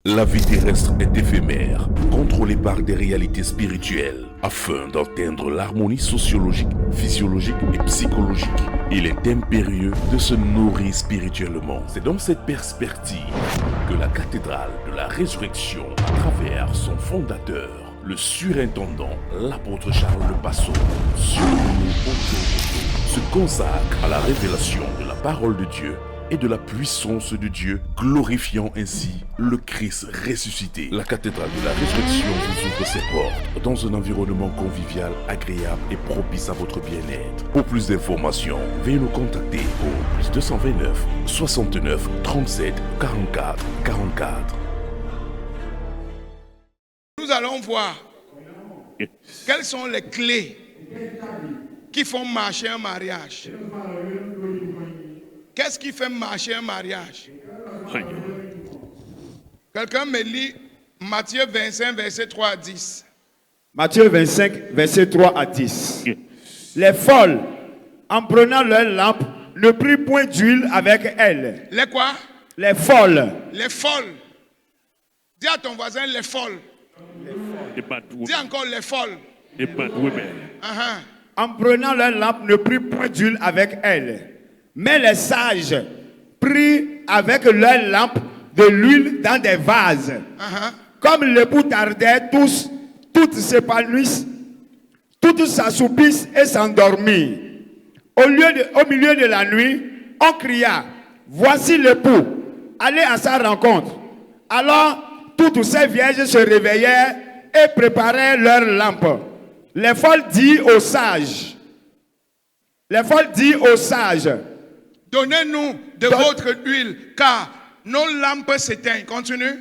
La vie terrestre est éphémère, contrôlée par des réalités spirituelles. Afin d'atteindre l'harmonie sociologique, physiologique et psychologique, il est impérieux de se nourrir spirituellement. C'est dans cette perspective que la cathédrale de la résurrection, à travers son fondateur, le surintendant, l'apôtre Charles Le Passeau, se consacre à la révélation de la parole de Dieu et de la puissance de Dieu, glorifiant ainsi le Christ ressuscité. La cathédrale de la résurrection vous ouvre ses portes dans un environnement convivial, agréable et propice à votre bien-être. Pour plus d'informations, veuillez nous contacter au plus 229 69 37 44 44. Nous allons voir quelles sont les clés qui font marcher un mariage. Qu'est-ce qui fait marcher un mariage? Quelqu'un me lit Matthieu 25, verset 3 à 10. Matthieu 25, verset 3 à 10. Les folles, en prenant leur lampe, ne prirent point d'huile avec elles. Les quoi? Les folles. Les folles. Dis à ton voisin les folles. Dis encore les folles. En prenant leur lampe, ne prirent point d'huile avec elles. Mais les sages prirent avec leur lampe de l'huile dans des vases. Comme l'époux tardait, toutes s'épanouissent, toutes s'assoupissent et s'endormirent. Au milieu de la nuit, on cria, voici l'époux, allez à sa rencontre. Alors, toutes ces vierges se réveillèrent et préparèrent leurs lampes. Les folles dirent aux sages, donnez-nous de votre huile, car nos lampes s'éteignent. Continue.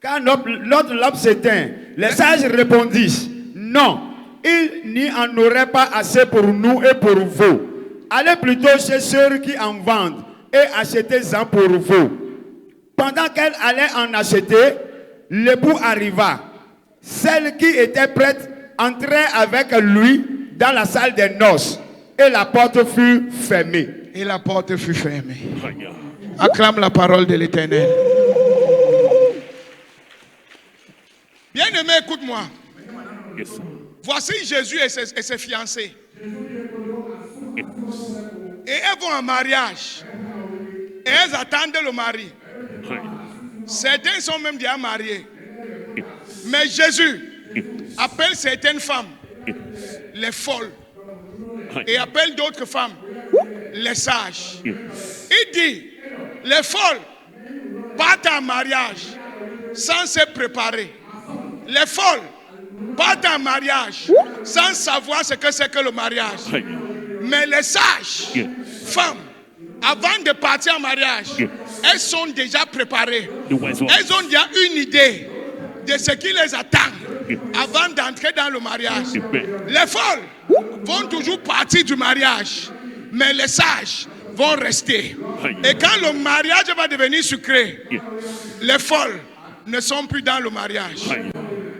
Car notre lampe s'éteint. Les sages répondirent, non, il n'y en aurait pas assez pour nous et pour vous. Allez plutôt chez ceux qui en vendent et achetez-en pour vous. Pendant qu'elle allait en acheter, l'époux arriva. Celle qui était prête entrait avec lui dans la salle des noces et la porte fut fermée. Et la porte fut fermée. Acclame la parole de l'Éternel. Bien-aimé, écoute-moi. Voici Jésus et ses fiancés. Et elles vont en mariage. Et elles attendent le mari. Certains sont même déjà mariés. Mais Jésus appelle certaines femmes les folles. Et appelle d'autres femmes les sages. Il dit, les folles partent en mariage sans se préparer. Les folles partent en mariage sans savoir ce que c'est que le mariage. Mais les sages femmes, avant de partir en mariage, elles sont déjà préparées. Elles ont déjà une idée de ce qui les attend avant d'entrer dans le mariage. Les folles vont toujours partir du mariage, mais les sages vont rester. Et quand le mariage va devenir sucré, les folles ne sont plus dans le mariage.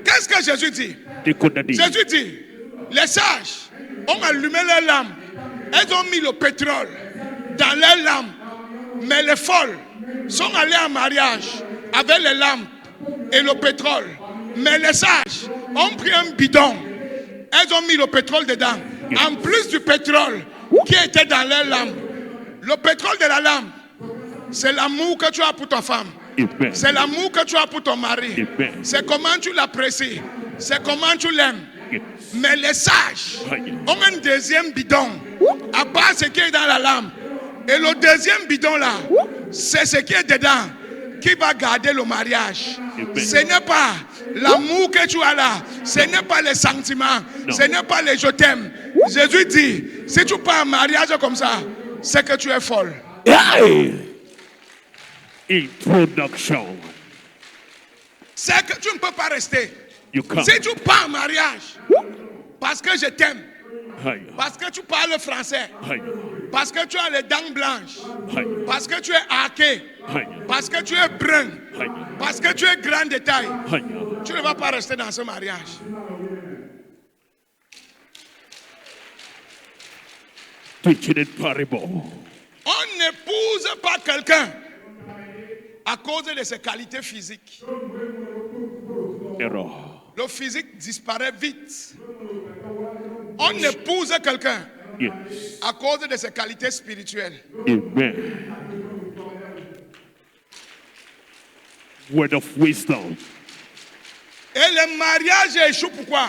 Qu'est-ce que Jésus dit? Jésus dit, les sages ont allumé leurs lampes. Elles ont mis le pétrole dans leurs lampes. Mais les folles sont allées en mariage avec les lampes et le pétrole. Mais les sages ont pris un bidon. Elles ont mis le pétrole dedans. En plus du pétrole qui était dans leurs lampes. Le pétrole de la lampe, c'est l'amour que tu as pour ta femme. C'est l'amour que tu as pour ton mari. C'est comment tu l'apprécies. C'est comment tu l'aimes. Mais les sages ont un deuxième bidon à part ce qui est dans la lampe. Et le deuxième bidon là, c'est ce qui est dedans qui va garder le mariage. Ce n'est pas l'amour que tu as là. Ce n'est pas les sentiments. Ce n'est pas les je t'aime. Jésus dit, si tu pars en mariage comme ça, c'est que tu es folle. Introduction. C'est que tu ne peux pas rester. Si tu pars en mariage, parce que je t'aime, parce que tu parles français, parce que tu as les dents blanches, parce que tu es hacké, parce que tu es brun, parce que tu es grand de taille, tu ne vas pas rester dans ce mariage. Teaching in parable. On n'épouse pas quelqu'un à cause de ses qualités physiques. Error. Le physique disparaît vite. On épouse quelqu'un Yes. à cause de ses qualités spirituelles. Amen. Word of wisdom. Et le mariage échoue pourquoi?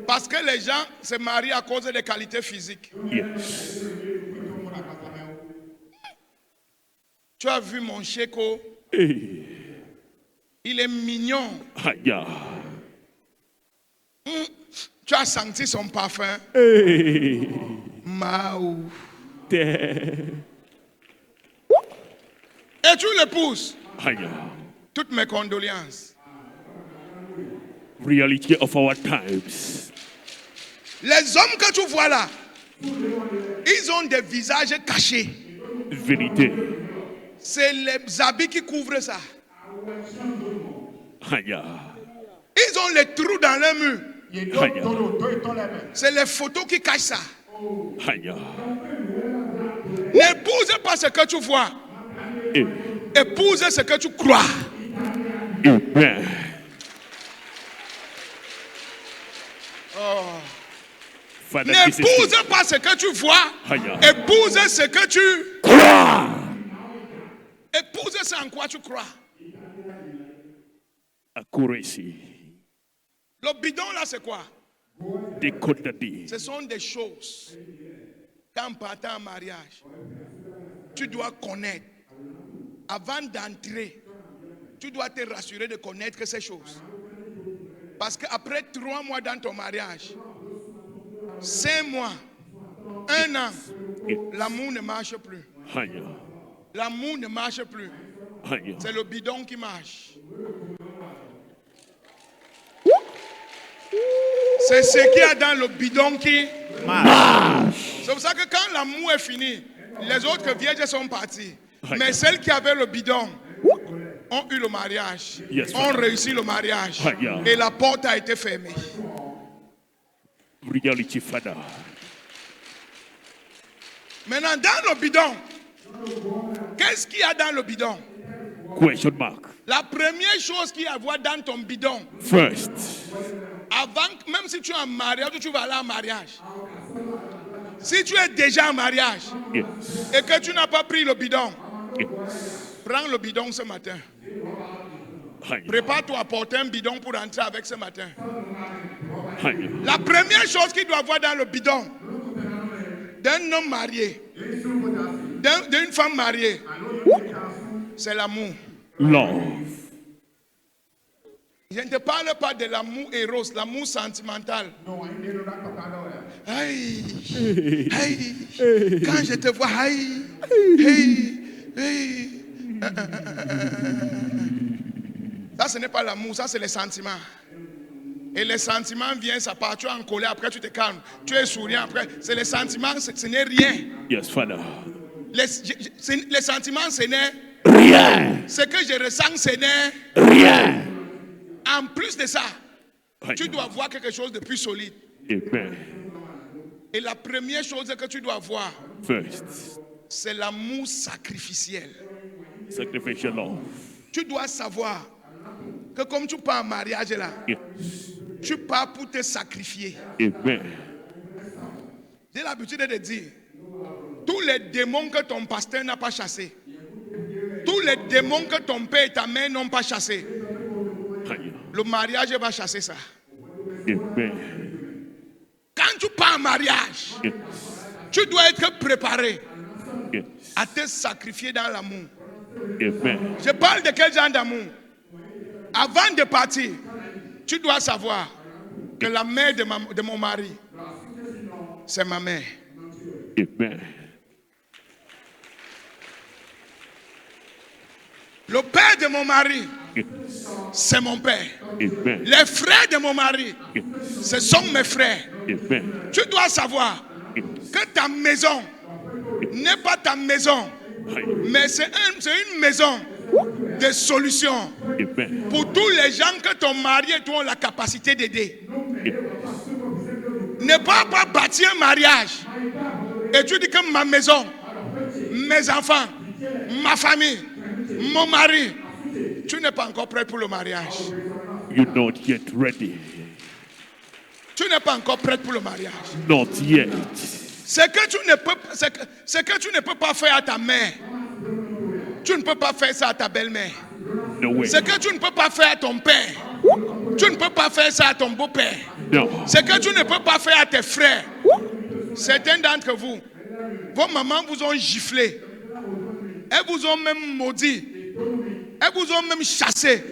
Parce que les gens se marient à cause des qualités physiques. Yes. Tu as vu mon Cheko? Hey. Il est mignon. Aya. Tu as senti son parfum? Hey. Maou. There. Et tu l'épouses. Aya. Toutes mes condoléances. Reality of our times. Les hommes que tu vois là, ils ont des visages cachés. Vérité. C'est les habits qui couvrent ça. Aya. Ils ont les trous dans le mur. Aya. C'est les photos qui cachent ça. Aya. N'épouse pas ce que tu vois. Hey. Épouse ce que tu crois. Amen. Father, this is N'épouse pas ce que tu vois. Aya. Épouse ce que tu... Croix. Épouse ce en quoi tu crois. Accuracy. Le bidon là c'est quoi? Decode the day. Ce sont des choses. Quand partant en mariage, tu dois connaître. Avant d'entrer, tu dois te rassurer de connaître ces choses. Parce qu'après 3 mois dans ton mariage, 5 mois, 1 an, l'amour ne marche plus. Aya. L'amour ne marche plus. Aya. C'est le bidon qui marche. C'est ce qu'il y a dans le bidon qui marche. C'est pour ça que quand l'amour est fini, les autres vierges sont parties. Mais celles qui avaient le bidon ont eu le mariage, Yes, ont réussi le mariage. Aya. Et la porte a été fermée. Reality, Father. Maintenant, dans le bidon, qu'est-ce qu'il y a dans le bidon? Question mark. La première chose qu'il y a à voir dans ton bidon, First. avant, même si tu es en mariage ou tu vas aller en mariage, si tu es déjà en mariage Yes. et que tu n'as pas pris le bidon, Yes. prends le bidon ce matin. Aya. Prépare-toi à porter un bidon pour entrer avec ce matin. Aya. La première chose qu'il doit avoir dans le bidon d'un homme marié, d'une femme mariée, c'est l'amour. Love. Je ne te parle pas de l'amour éros, l'amour sentimental. Aïe, aïe, quand je te vois, aïe, aïe, aïe. Ça, ce n'est pas l'amour, ça, c'est les sentiments. Et les sentiments viennent, ça part, tu es en colère, après tu te calmes. Tu es souriant, après, c'est les sentiments, ce n'est rien. Yes, Father. Les sentiments, ce n'est Rien. ce que je ressens, ce n'est Rien. en plus de ça. Aya. Tu dois voir quelque chose de plus solide. Amen. Et la première chose que tu dois voir, First. c'est l'amour sacrificiel. Sacrificial love. Tu dois savoir que comme tu pars en mariage là, Yes. tu pars pour te sacrifier. Amen. J'ai l'habitude de dire, tous les démons que ton pasteur n'a pas chassés, tous les démons que ton père et ta mère n'ont pas chassés, Aya. le mariage va chasser ça. Amen. Quand tu pars en mariage, Yes. tu dois être préparé Yes. à te sacrifier dans l'amour. Amen. Je parle de quel genre d'amour? Avant de partir, tu dois savoir que la mère de mon mari, c'est ma mère. Amen. Le père de mon mari, Yes. c'est mon père. Amen. Les frères de mon mari, Yes. ce sont mes frères. Amen. Tu dois savoir Yes. que ta maison n'est pas ta maison, Aya. mais c'est une maison de solution Amen. pour tous les gens que ton mari et toi ont la capacité d'aider. Yes. Ne pas bâtir un mariage et tu dis que ma maison, mes enfants, ma famille, Mon mari, tu n'es pas encore prêt pour le mariage. You're not yet ready. Tu n'es pas encore prête pour le mariage. Not yet. Ce que tu ne peux pas faire à ta mère, tu ne peux pas faire ça à ta belle-mère. No way. Ce que tu ne peux pas faire à ton père, tu ne peux pas faire ça à ton beau-père. No. Ce que tu ne peux pas faire à tes frères. Certains d'entre vous, vos mamans vous ont giflé. Elles vous ont même maudit. Elles vous ont même chassé.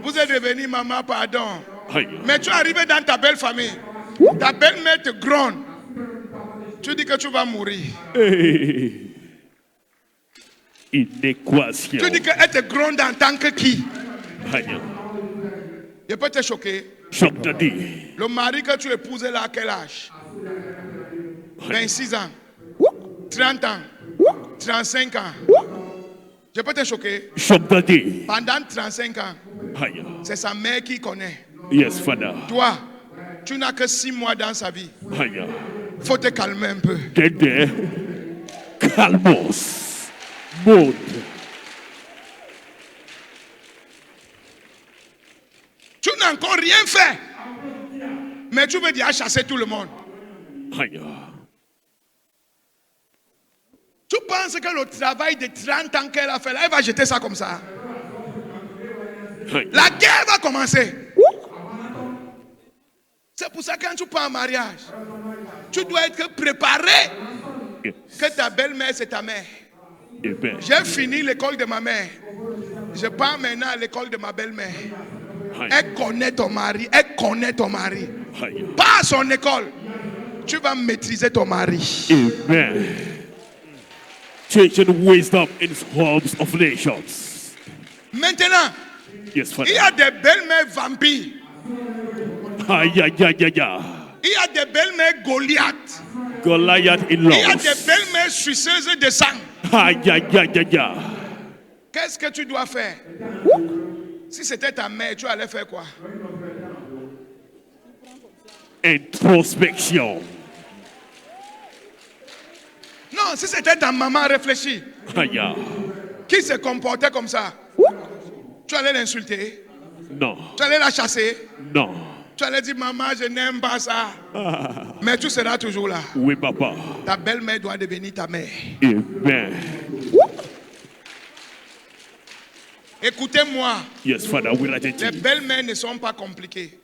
Vous êtes devenu maman, pardon. Aïe. Mais tu es arrivé dans ta belle famille. Ta belle-mère te gronde. Tu dis que tu vas mourir. Hey. Inéquation. Tu dis qu'elle te gronde en tant que qui? Aïe. Je peux te choquer. Choc daddy. Le mari que tu épousais là, à quel âge? 26 ans, 30 ans, 35 ans. Je peux te choquer. Choc daddy. Pendant 35 ans, Aïe. c'est sa mère qui connaît. Yes, Father. Toi, tu n'as que 6 mois dans sa vie. Aïe. Faut te calmer un peu. Get there. Calmos. Mode. Tu n'as encore rien fait. Mais tu veux dire chasser tout le monde. Aïe. Tu penses que le travail de 30 ans qu'elle a fait là, elle va jeter ça comme ça. Aïe. La guerre va commencer. C'est pour ça que quand tu pars en mariage, tu dois être préparé Yes. que ta belle-mère c'est ta mère. Amen. J'ai fini l'école de ma mère. Je pars maintenant à l'école de ma belle-mère. Aïe. Elle connaît ton mari. Elle connaît ton mari. Aïe. Pas à son école. Tu vas maîtriser ton mari. Amen. Teaching wisdom in homes of nations. Maintenant, Yes, il Father. y a des belles-mères vampires. Aïe, aïe, aïe, aïe, aïe. Il y a des belles-mères Goliath. Goliath in Il y a laws. des belles-mères suceuses de sang. Aïe, aïe, aïe, aïe, aïe. Qu'est-ce que tu dois faire? Si c'était ta mère, tu allais faire quoi? Introspection. Non, si c'était ta maman, réfléchis. Aïe. Qui se comportait comme ça? Tu allais l'insulter? Non. Tu allais la chasser? Non. Tu allais dire, maman, je n'aime pas ça. Mais tu seras toujours là. Oui, papa. Ta belle-mère doit devenir ta mère. Amen. Écoutez-moi, Yes, Father, we let it les be. belles-mères ne sont pas compliquées.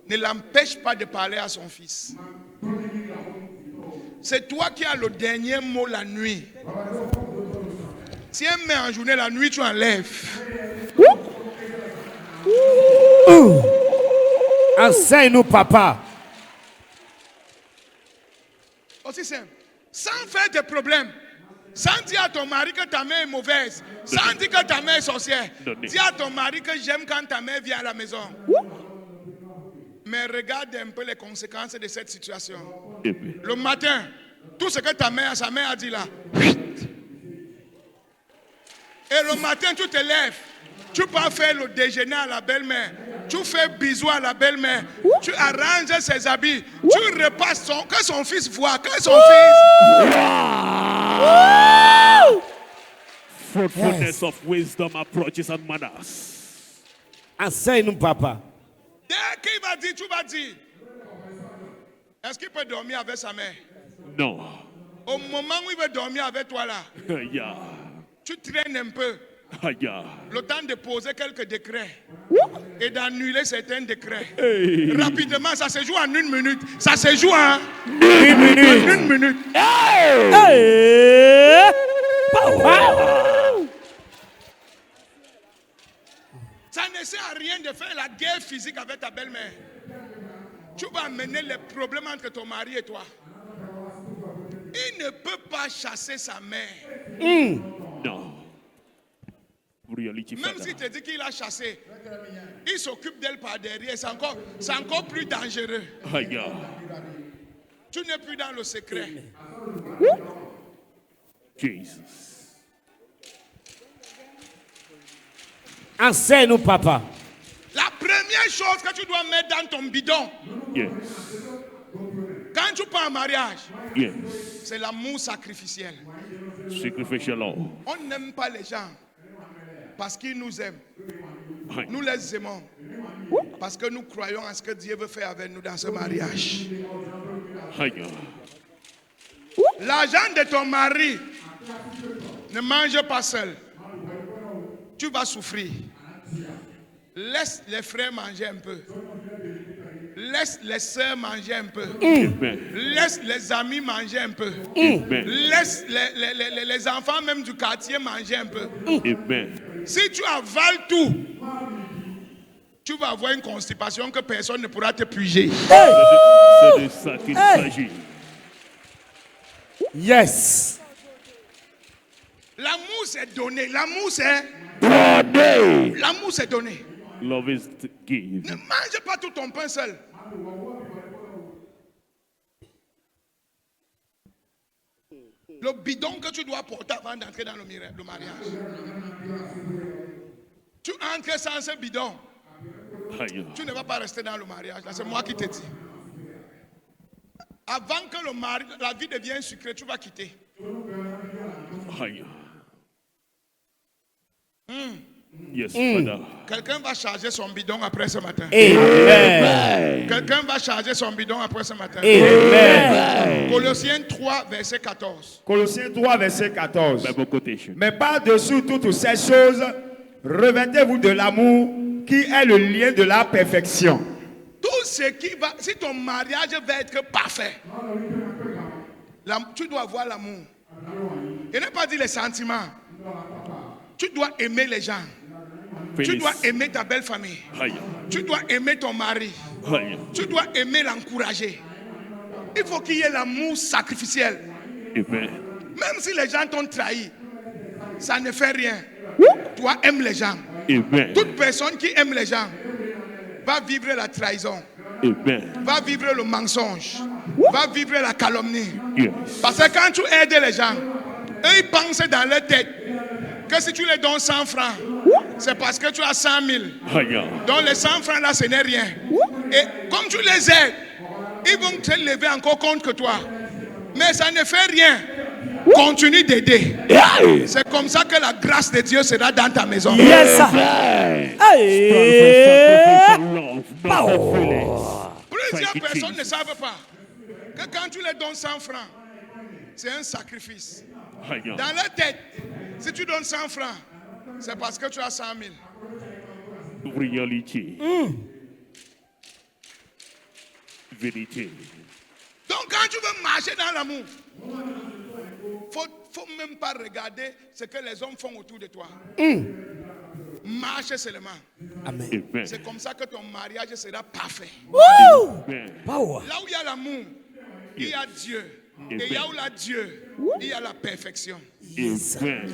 Ne l'empêche pas de parler à son fils. C'est toi qui as le dernier mot la nuit. Si elle met en journée, la nuit, tu enlèves. Enseigne-nous, papa. Aussi simple. Sans faire des problèmes. Sans dire à ton mari que ta mère est mauvaise. Sans dire que ta mère est sorcière. Dis à ton mari que j'aime quand ta mère vient à la maison. Mais regarde un peu les conséquences de cette situation. Amen. Le matin, tout ce que sa mère a dit là. Et le matin, tu te lèves. Tu peux faire le déjeuner à la belle-mère. Tu fais bisous à la belle-mère. Tu arranges ses habits. Tu repasses que son fils voit. Que son fils. Fruitfulness of wisdom, approaches, and manners. Enseigne-nous, papa. Dès qu'il va dire, tu vas dire. Est-ce qu'il peut dormir avec sa mère? No. Au moment où il veut dormir avec toi là, Aïe. tu traînes un peu. Aïe. Le temps de poser quelques décrets et d'annuler certains décrets. Hey. Rapidement, ça se joue en 1 minute. Ça se joue en 1 minute. 1 minute. Hey. Ça ne sert à rien de faire la guerre physique avec ta belle-mère. Tu vas amener les problèmes entre ton mari et toi. Il ne peut pas chasser sa mère. No. Reality, Même Father. s'il te dit qu'il a chassé, il s'occupe d'elle par derrière. C'est encore plus dangereux. Aïe. Tu n'es plus dans le secret. Jesus. Enseigne-nous, papa. La première chose que tu dois mettre dans ton bidon, Yes. quand tu pars en mariage, Yes. c'est l'amour sacrificiel. Sacrificial law. On n'aime pas les gens parce qu'ils nous aiment. Aye. Nous les aimons parce que nous croyons en ce que Dieu veut faire avec nous dans ce mariage. Aye. L'argent de ton mari, ne mange pas seul. Tu vas souffrir. Laisse les frères manger un peu. Laisse les sœurs manger un peu. Amen. Laisse les amis manger un peu. Amen. Laisse les enfants même du quartier manger un peu. Amen. Si tu avales tout, tu vas avoir une constipation que personne ne pourra te puiser. C'est de ça qu'il s'agit. Yes. L'amour c'est donné. L'amour c'est donné. Love is to give. Ne mange pas tout ton pain seul. Le bidon que tu dois porter avant d'entrer dans le mariage. Tu entres sans ce bidon, Aye. tu ne vas pas rester dans le mariage. Là, c'est moi qui te dis. Avant que la vie devienne sucrée, tu vas quitter. Aye. Yes, Father. Quelqu'un va charger son bidon après ce matin. Amen. Quelqu'un va charger son bidon après ce matin. Amen. Colossiens 3, verset 14. Colossiens 3, verset 14. Bible quotation. Mais par-dessus toutes ces choses, revêtez-vous de l'amour qui est le lien de la perfection. Tout ce qui va, si ton mariage va être parfait, tu dois avoir l'amour. Et ne pas dire les sentiments. Tu dois aimer les gens. Tu dois aimer ta belle famille. Aye. Tu dois aimer ton mari. Aye. Tu dois aimer l'encourager. Il faut qu'il y ait l'amour sacrificiel. Amen. Même si les gens t'ont trahi, ça ne fait rien. Toi, aime les gens. Amen. Toute personne qui aime les gens va vivre la trahison, Amen. va vivre le mensonge, va vivre la calomnie. Yes. Parce que quand tu aides les gens, eux ils pensent dans leur tête que si tu les donnes 100 francs, c'est parce que tu as 100 000. Aye. Donc les 100 francs là, ce n'est rien. Et comme tu les aides, ils vont te lever encore contre que toi. Mais ça ne fait rien. Continue d'aider. C'est comme ça que la grâce de Dieu sera dans ta maison. Yes, sir. Aye. Love, not the feelings. Plusieurs Thank you, personnes ne Jesus. savent pas que quand tu les donnes 100 francs, c'est un sacrifice. Aye. Dans leur tête, si tu donnes 100 francs, c'est parce que tu as 100 000. Reality. Vérité. Donc quand tu veux marcher dans l'amour, faut même pas regarder ce que les hommes font autour de toi. Marche seulement. Amen. Amen. C'est comme ça que ton mariage sera parfait. Woo! Amen. Power. Là où il y a l'amour, il y a Dieu. Et là où il y a Dieu, il y a la perfection. Amen.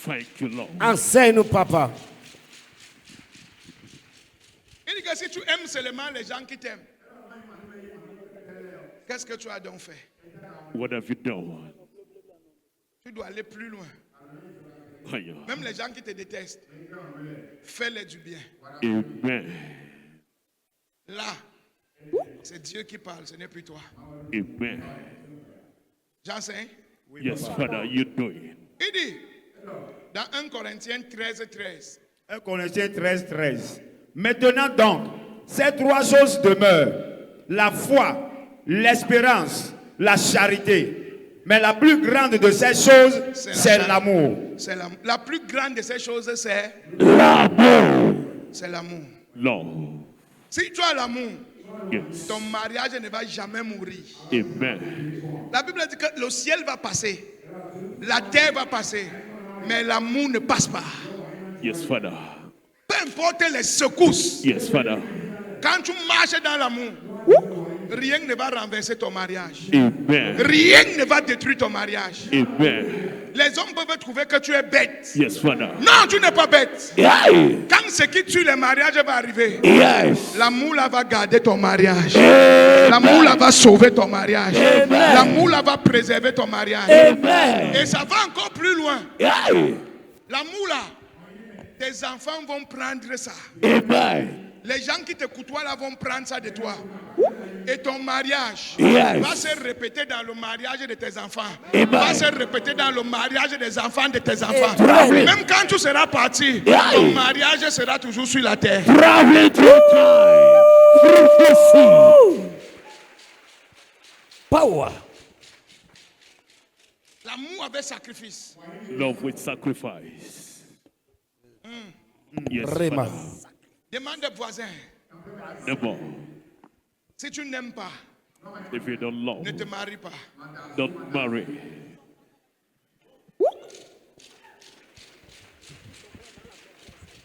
Thank you, Lord. Enseigne-nous, papa. Il dit que si tu aimes seulement les gens qui t'aiment, qu'est-ce que tu as donc fait? What have you done? Tu dois aller plus loin. Aye. Même les gens qui te détestent, fais-les du bien. Amen. Là, c'est Dieu qui parle, ce n'est plus toi. Amen. J'enseigne. Yes, Father, you do it. Il dit, dans 1 Corinthiens 13, 13, 1 Corinthiens 13, 13. Maintenant donc, ces trois choses demeurent. La foi, l'espérance, la charité. Mais la plus grande de ces choses, c'est l'amour. c'est l'amour. La plus grande de ces choses, c'est L'amour. c'est l'amour. Lord. Si tu as l'amour, Yes. ton mariage ne va jamais mourir. Amen. La Bible dit que le ciel va passer, la terre va passer, mais l'amour ne passe pas. Yes, Father. Peu importe les secousses, Yes, Father. quand tu marches dans l'amour, rien ne va renverser ton mariage. Amen. Rien ne va détruire ton mariage. Amen. Les hommes peuvent trouver que tu es bête. Yes, Father. Non, tu n'es pas bête. Yes. Quand ce qui tue les mariages va arriver, Yes. l'amour là va garder ton mariage. L'amour là va sauver ton mariage. L'amour là va préserver ton mariage. Amen. Et ça va encore plus loin. Yes. L'amour là, tes enfants vont prendre ça. Amen. Les gens qui te côtoient là vont prendre ça de toi. Et ton mariage Yes. va se répéter dans le mariage de tes enfants. Amen. Va se répéter dans le mariage des enfants de tes enfants. Amen. Même quand tu seras parti, Yeah. ton mariage sera toujours sur la terre. Traveling through time. Prophecy. Power. L'amour avec sacrifice. Love with sacrifice. Yes, Rema. Father. Demande au voisin. Never. Si tu n'aimes pas, If you don't love, ne te marie pas. don't marry.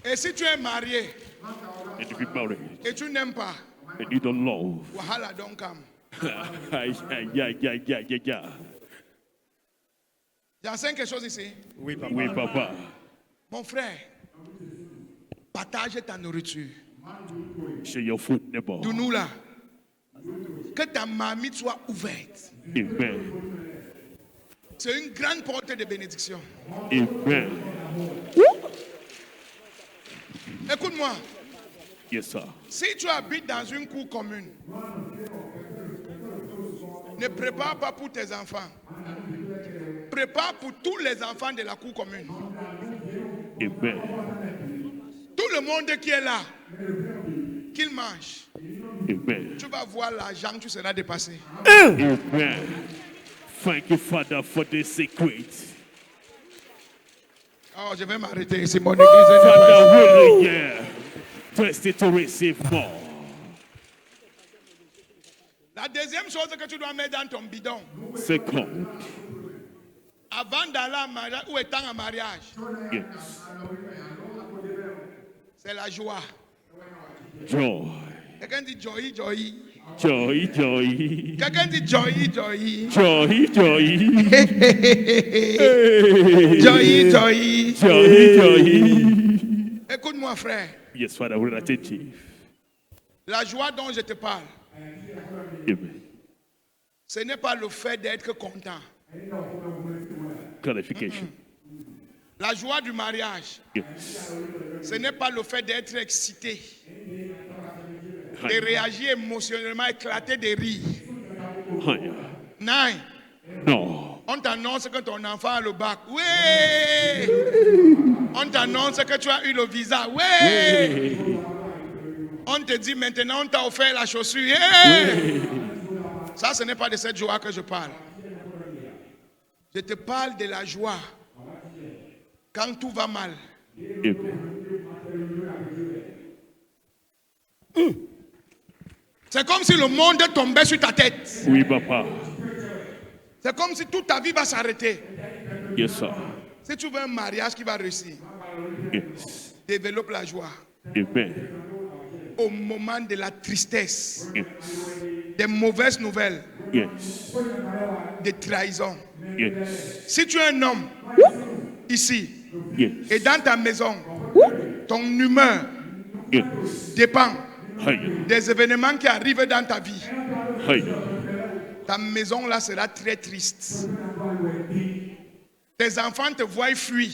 Et si tu es marié And if you marry et tu n'aimes pas, and you don't love, wahala don't come. yeah. J'enseigne quelque chose ici. Oui, papa. Oui, papa. Mon frère, partage ta nourriture. Share your food, neighbor. De nous là. Que ta marmite soit ouverte. Amen. C'est une grande porte de bénédiction. Amen. Écoute-moi. Yes, sir. Si tu habites dans une cour commune, ne prépare pas pour tes enfants. Prépare pour tous les enfants de la cour commune. Amen. Tout le monde qui est là, qu'il mange. Amen. Tu vas voir l'argent, tu seras dépassé. Amen. Thank you, Father, for this secret. Oh, je vais m'arrêter. C'est mon église. Father, really, yeah. Thirsty to receive more. La deuxième chose que tu dois mettre dans ton bidon, Second, avant d'aller à mariage ou étant en mariage, yes, c'est la joie. joy. Quelqu'un dit joy, joy. Joy, joy. Quelqu'un dit joy, joy. Joy, joy. Joy, joy. Joy, joy. Écoute-moi, frère. Yes, Father, we're attentive. La joie dont je te parle, Amen. ce n'est pas le fait d'être content. Clarification. La joie du mariage, Yes. ce n'est pas le fait d'être excité, de Higher. réagir émotionnellement, éclater de rire. Higher. Non. No. On t'annonce que ton enfant a le bac. Oui. On t'annonce que tu as eu le visa. Oui. On te dit maintenant on t'a offert la chaussure. Yeah. Ça, ce n'est pas de cette joie que je parle. Je te parle de la joie quand tout va mal. Amen. C'est comme si le monde tombait sur ta tête. Oui, Papa. C'est comme si toute ta vie va s'arrêter. Yes, sir. Si tu veux un mariage qui va réussir, Yes. développe la joie Amen. au moment de la tristesse, Yes. des mauvaises nouvelles, Yes. des trahisons. Yes. Si tu es un homme ici Yes. et dans ta maison, ton humeur Yes. dépend Higher. des événements qui arrivent dans ta vie. Higher. Ta maison là sera très triste. Tes enfants te voient fuir.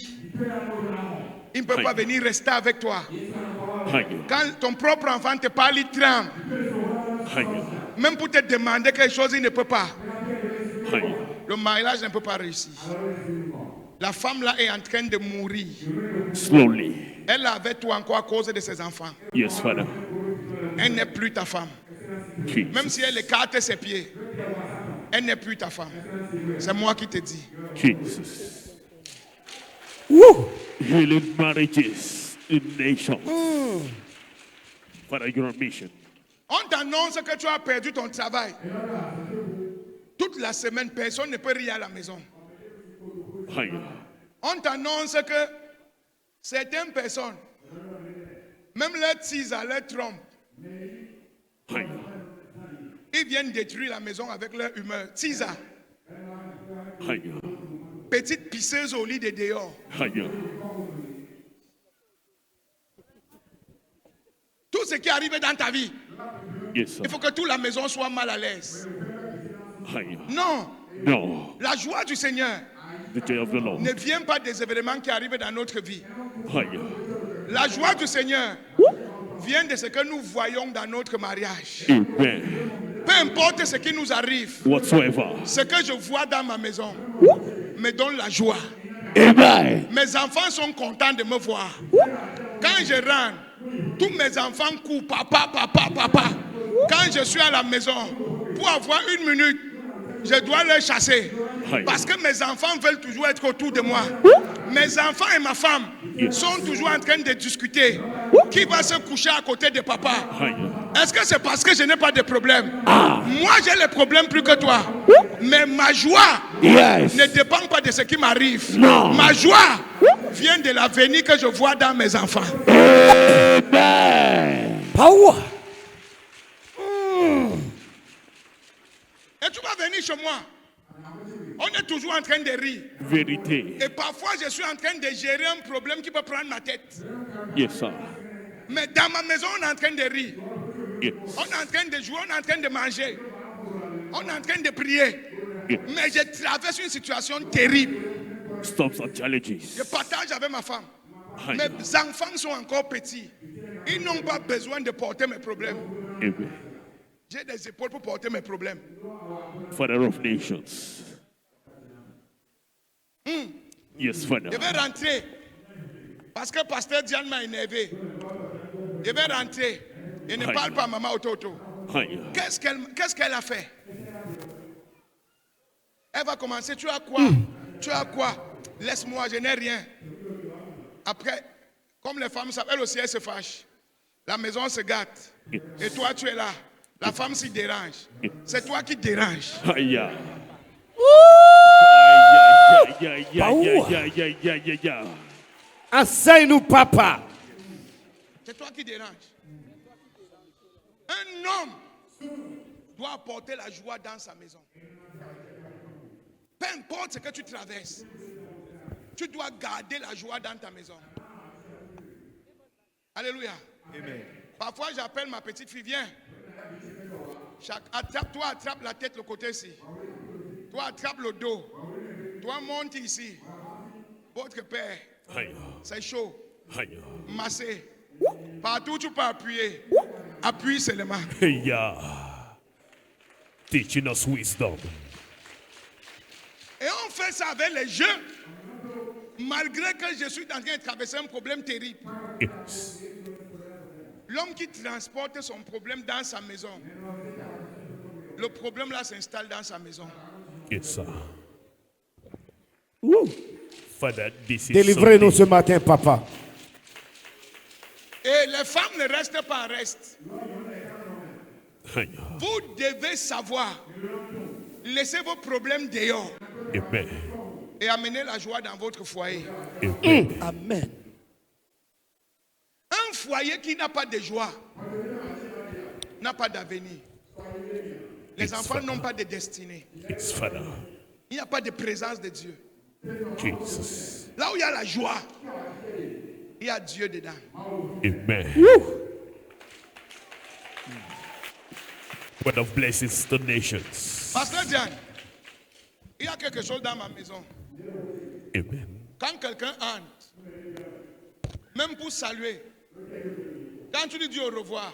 Ils ne peuvent pas venir rester avec toi. Higher. Quand ton propre enfant te parle, il tremble. Higher. Même pour te demander quelque chose, il ne peut pas. Higher. Le mariage ne peut pas réussir. La femme là est en train de mourir. Slowly. Elle est avec toi encore à cause de ses enfants. Yes, Father. Elle n'est plus ta femme. Même si Jesus. elle écarte ses pieds, elle n'est plus ta femme. C'est moi qui te dis. Jesus. Woo. Healing marriages in nations. Father, your mission. On t'annonce que tu as perdu ton travail. Toute la semaine, personne ne peut rire à la maison. Higher. On t'annonce que certaines personnes, même leurs teasers, leurs trompes, Higher. ils viennent détruire la maison avec leur humeur. Teaser, Higher. petite pisseuse au lit de dehors. Higher. Tout ce qui arrive dans ta vie, Yes, sir. il faut que toute la maison soit mal à l'aise. Higher. Non, No. la joie du Seigneur The joy of the Lord. ne vient pas des événements qui arrivent dans notre vie. Higher. La joie du Seigneur vient de ce que nous voyons dans notre mariage. Amen. Peu Peu importe ce qui nous arrive, whatsoever. ce que je vois dans ma maison me donne la joie. Amen. Mes enfants sont contents de me voir. Quand je rentre, tous mes enfants courent, papa, papa, papa. Quand je suis à la maison, pour avoir 1 minute, je dois les chasser. Parce que mes enfants veulent toujours être autour de moi. Mes enfants et ma femme sont toujours en train de discuter. Qui va se coucher à côté de papa? Est-ce que c'est parce que je n'ai pas de problème? Moi, j'ai les problèmes plus que toi. Mais ma joie ne dépend pas de ce qui m'arrive. Ma joie vient de l'avenir que je vois dans mes enfants. Amen. Power. Et tu vas venir chez moi. On est toujours en train de rire. Vérité. Et parfois, je suis en train de gérer un problème qui peut prendre ma tête. Yes, sir. Mais dans ma maison, on est en train de rire. Yes. On est en train de jouer, on est en train de manger. On est en train de prier. Mais je traverse une situation terrible. Stops and challenges. Je partage avec ma femme. Mes enfants sont encore petits. Ils n'ont pas besoin de porter mes problèmes. Amen. J'ai des épaules pour porter mes problèmes. Father of nations. Yes, Father. Je vais rentrer. Parce que Pasteur Diane m'a énervé. Je vais rentrer. Je ne parle pas à Maman Ototo. Qu'est-ce qu'elle a fait? Elle va commencer. Tu as quoi? Tu as quoi? Laisse-moi, je n'ai rien. Après, comme les femmes savent, elle aussi, elle se fâche. La maison se gâte. Et toi, tu es là. La femme s'y dérange. C'est toi qui déranges. Aïe. Enseigne-nous, papa. C'est toi qui déranges. Un homme doit apporter la joie dans sa maison. Peu importe ce que tu traverses, tu dois garder la joie dans ta maison. Alléluia. Amen. Parfois, j'appelle ma petite fille, viens. Toi, attrape la tête le côté-ci. Toi, attrape le dos. Toi, monte ici. Votre père, c'est chaud. Massé. Partout où tu peux appuyer. Appuie seulement. Teaching us wisdom. Et on fait ça avec les jeux. Malgré que je suis en train de traverser un problème terrible. Yes. L'homme qui transporte son problème dans sa maison, le problème là s'installe dans sa maison. Yes, sir. Father, this is Délivrez-nous ce matin, papa. Et les femmes ne restent pas en reste. Vous devez savoir, laissez vos problèmes dehors. Amen. Et amener la joie dans votre foyer. Amen. Un foyer qui n'a pas de joie n'a pas d'avenir. Les enfants n'ont pas de destinée. Yes, Father. Il n'y a pas de présence de Dieu. Jesus. Là où il y a la joie, il y a Dieu dedans. Amen. Word of blessings to nations. Pasteur Diane, il y a quelque chose dans ma maison. Amen. Quand quelqu'un entre, même pour saluer, quand tu lui dis au revoir,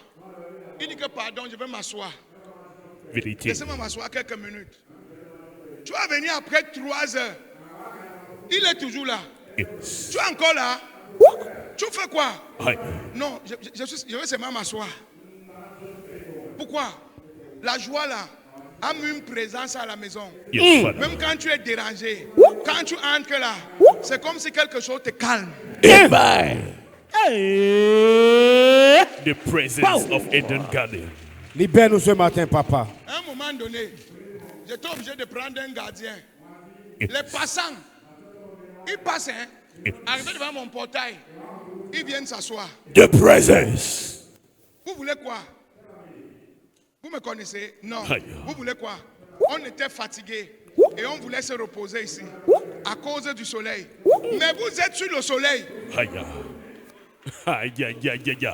il dit que pardon, je vais m'asseoir. Vérité. Laissez-moi m'asseoir quelques minutes. Tu vas venir après 3 heures. Il est toujours là. Yes. Tu es encore là? Tu fais quoi? Aye. Non, je vais seulement m'asseoir. Pourquoi? La joie là a mis une présence à la maison. Yes, Father. Même quand tu es dérangé, quand tu entres là, c'est comme si quelque chose te calme. Amen. The presence of Eden Garden. Libère-nous ce matin, papa. À un moment donné, j'étais obligé de prendre un gardien. Les passants, ils passent, arrivés devant mon portail, ils viennent s'asseoir. The presence. Vous voulez quoi? Vous me connaissez? Non. Aïe. Vous voulez quoi? On était fatigués et on voulait se reposer ici à cause du soleil. Mais vous êtes sur le soleil. Aïe. Aïe, aïe, aïe, aïe.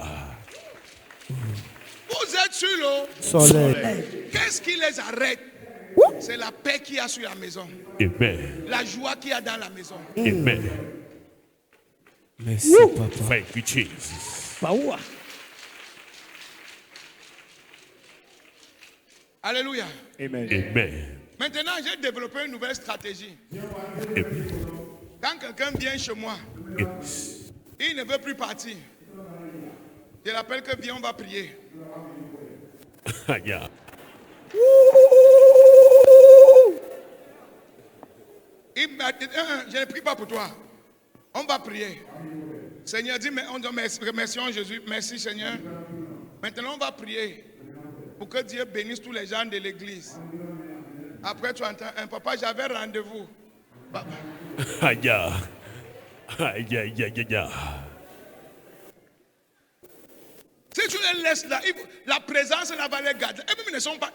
Vous êtes sur le Soleil. Qu'est-ce qui les arrête? C'est la paix qu'il y a sur la maison. Amen. La joie qu'il y a dans la maison. Amen. Merci, papa. Thank you, Jesus. Power. Alléluia. Amen. Amen. Maintenant, j'ai développé une nouvelle stratégie. Amen. Quand quelqu'un vient chez moi, Yes. il ne veut plus partir. Je l'appelle que viens, on va prier. Yeah. Il m'a dit, je ne prie pas pour toi. On va prier. Seigneur dit, mais on dit remercions Jésus. Merci Seigneur. Maintenant, on va prier pour que Dieu bénisse tous les gens de l'église. Après, tu entends, papa, j'avais rendez-vous. Yeah. Yeah. Si tu les laisses là, la présence là va les garder. Et même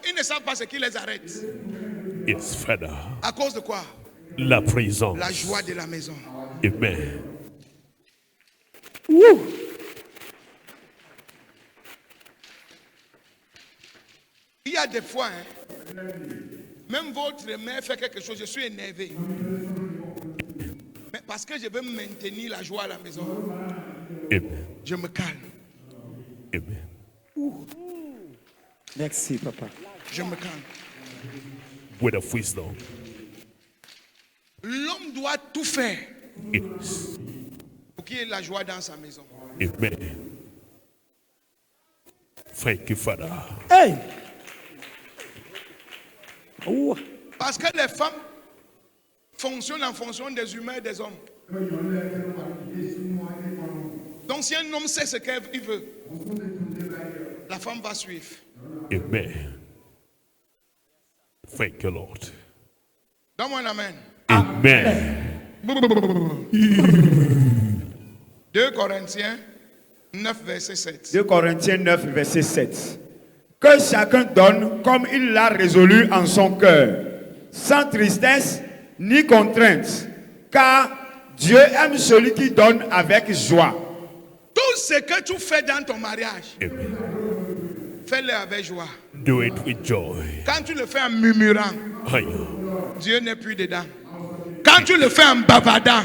ils ne savent pas ce qui les arrête. Yes, Father. À cause de quoi? La présence. La joie de la maison. Amen. Il y a des fois, même votre mère fait quelque chose, je suis énervé. Mais parce que je veux maintenir la joie à la maison, Amen. je me calme. Amen. Merci, papa. Je me calme. Word of wisdom. L'homme doit tout faire Yes. pour qu'il y ait la joie dans sa maison. Amen. Thank you, Father. Hey! Oh, Parce que les femmes fonctionnent en fonction des humains et des hommes. Donc si un homme sait ce qu'il veut, la femme va suivre. Amen. Thank you, Lord. Donne-moi un amen. Amen. 2 Corinthiens 9, verset 7. 2 Corinthiens 9, verset 7. Que chacun donne comme il l'a résolu en son cœur, sans tristesse ni contrainte, car Dieu aime celui qui donne avec joie. Tout ce que tu fais dans ton mariage, Amen. fais-le avec joie. Do it with joy. Quand tu le fais en murmurant, Hiya. Dieu n'est plus dedans. Quand tu le fais en bavardant,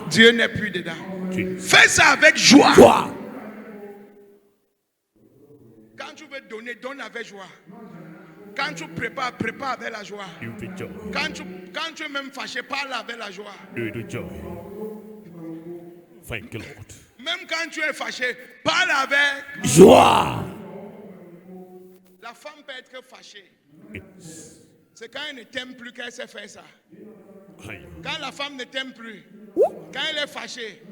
Dieu n'est plus dedans. Jesus. Fais ça avec joie. joie. Quand tu veux donner, donne avec joie. Quand tu prépares, prépare avec la joie. Do it with joy. Quand tu es même fâché, parle avec la joie. Do it with joy. Thank you, Lord. Même quand tu es fâché, parle avec. Joie. La femme peut être fâchée. Yes. C'est quand elle ne t'aime plus qu'elle sait faire ça. Hiya. Quand la femme ne t'aime plus, quand elle est fâchée,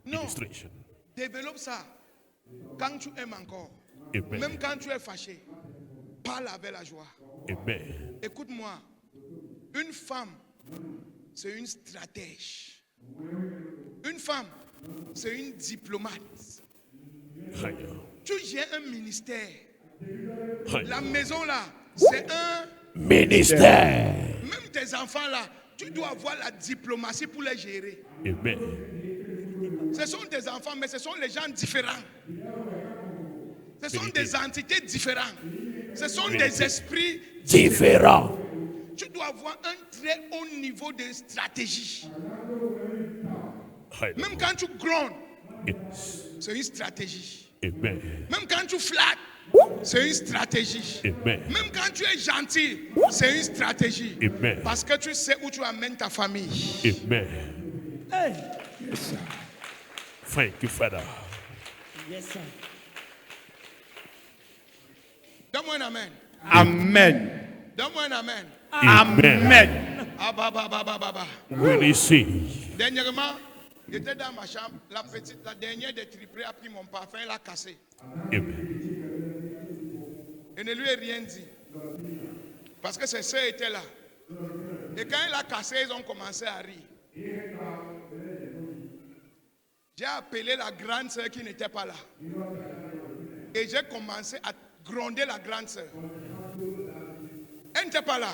non, Illustration. développe ça. Quand tu aimes encore, Amen. même quand tu es fâché, parle avec la joie. Amen. Écoute-moi, une femme, c'est une stratège. Une femme, c'est une diplomate. Hiya. Tu gères un ministère. Hiya. La maison là, c'est un. Ministère. Même tes enfants là, tu dois avoir la diplomatie pour les gérer. Amen. Ce sont des enfants, mais ce sont les gens différents. Ce sont des entités différentes. Ce sont des esprits. Différent. Tu dois avoir un très haut niveau de stratégie. Hiya. Même quand tu grondes, Yes. c'est une stratégie. Amen. Même quand tu flattes, c'est une stratégie. Amen. Même quand tu es gentil, c'est une stratégie. Amen. Parce que tu sais où tu amènes ta famille. Amen. Hey. Thank you, Father. Yes, sir. Donne-moi un amen. Amen. Donne-moi un amen. Amen. Ah, bah, bah, bah, bah, bah, bah. We receive. Dernièrement, j'étais dans ma chambre. La dernière des triplés a pris mon parfum, elle l'a cassé. Amen. Je ne lui ai rien dit. Parce que ses soeurs étaient là. Et quand elle a cassé, ils ont commencé à rire. J'ai appelé la grande soeur qui n'était pas là. Et j'ai commencé à gronder la grande soeur. Elle n'était pas là.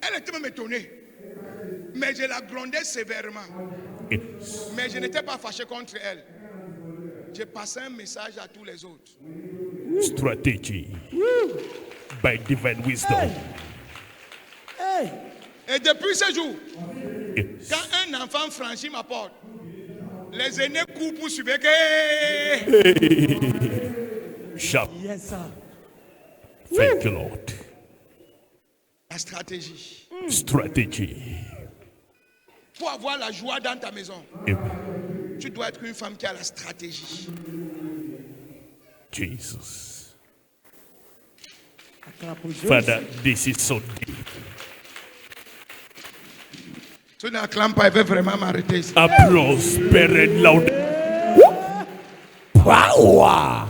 Elle était même étonnée. Mais je la grondais sévèrement. Yes. Mais je n'étais pas fâché contre elle. J'ai passé un message à tous les autres. Strategy. By divine wisdom. Hey. Et depuis ce jour, Yes. quand un un enfant franchit ma porte, les aînés courent pour suivre. Sharp. Yes, sir. Thank you, Lord. La stratégie. Strategy. Pour avoir la joie dans ta maison, Amen. tu dois être une femme qui a la stratégie. Jesus. Acclame pour Jésus. Father, this is so deep. Tu n'acclames pas, il veut vraiment m'arrêter ici. Applause, parent loud. Power.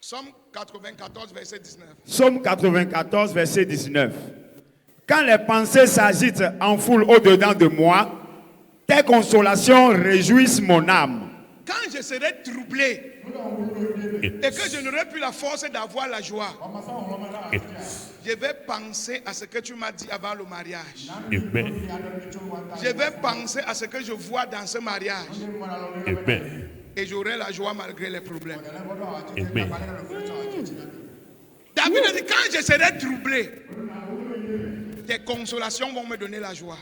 Somme 94, verset 19. Psaume 94, verset 19. Quand les pensées s'agitent en foule au-dedans de moi, tes consolations réjouissent mon âme. Quand je serai troublé et que je n'aurai plus la force d'avoir la joie, je vais penser à ce que tu m'as dit avant le mariage. Amen. Je vais penser à ce que je vois dans ce mariage. Amen. Et j'aurai la joie malgré les problèmes. Amen. David a dit, quand je serai troublé, tes consolations vont me donner la joie.